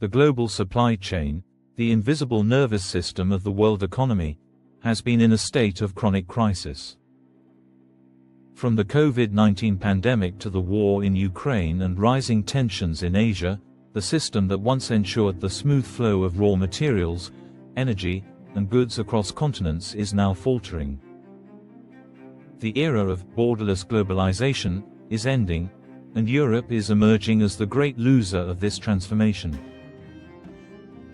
The global supply chain, the invisible nervous system of the world economy, has been in a state of chronic crisis. From the COVID-19 pandemic to the war in Ukraine and rising tensions in Asia, the system that once ensured the smooth flow of raw materials, energy, and goods across continents is now faltering. The era of borderless globalization is ending, and Europe is emerging as the great loser of this transformation.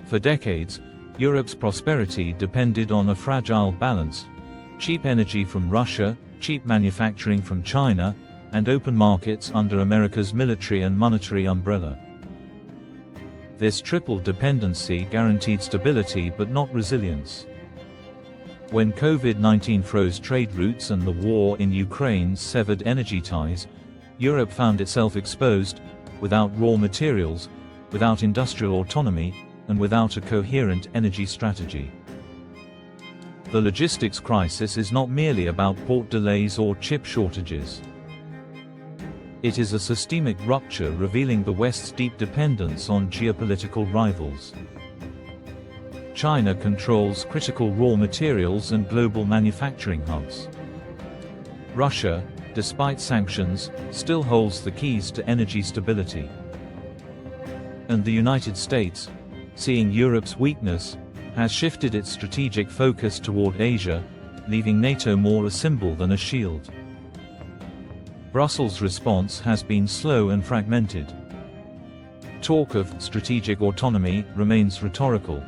For decades, Europe's prosperity depended on a fragile balance: cheap energy from Russia, cheap manufacturing from China, and open markets under America's military and monetary umbrella. This triple dependency guaranteed stability but not resilience. When COVID-19 froze trade routes and the war in Ukraine severed energy ties, Europe found itself exposed, without raw materials, without industrial autonomy, and without a coherent energy strategy. The logistics crisis is not merely about port delays or chip shortages. It is a systemic rupture revealing the West's deep dependence on geopolitical rivals. China controls critical raw materials and global manufacturing hubs. Russia, despite sanctions, still holds the keys to energy stability. And the United States, seeing Europe's weakness, has shifted its strategic focus toward Asia, leaving NATO more a symbol than a shield. Brussels' response has been slow and fragmented. Talk of strategic autonomy remains rhetorical.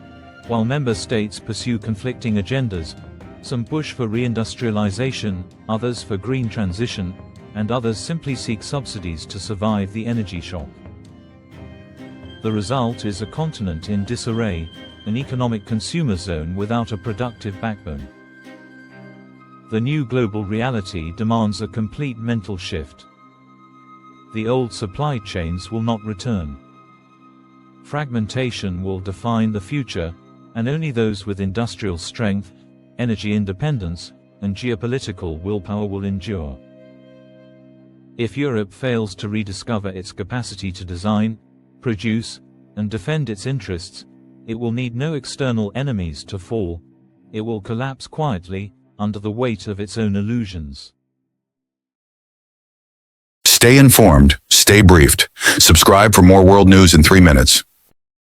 While member states pursue conflicting agendas, some push for reindustrialization, others for green transition, and others simply seek subsidies to survive the energy shock. The result is a continent in disarray, an economic consumer zone without a productive backbone. The new global reality demands a complete mental shift. The old supply chains will not return. Fragmentation will define the future, and only those with industrial strength, energy independence, and geopolitical willpower will endure. If Europe fails to rediscover its capacity to design, produce, and defend its interests, it will need no external enemies to fall. It will collapse quietly, under the weight of its own illusions. Stay informed, stay briefed. Subscribe for more world news in 3 minutes.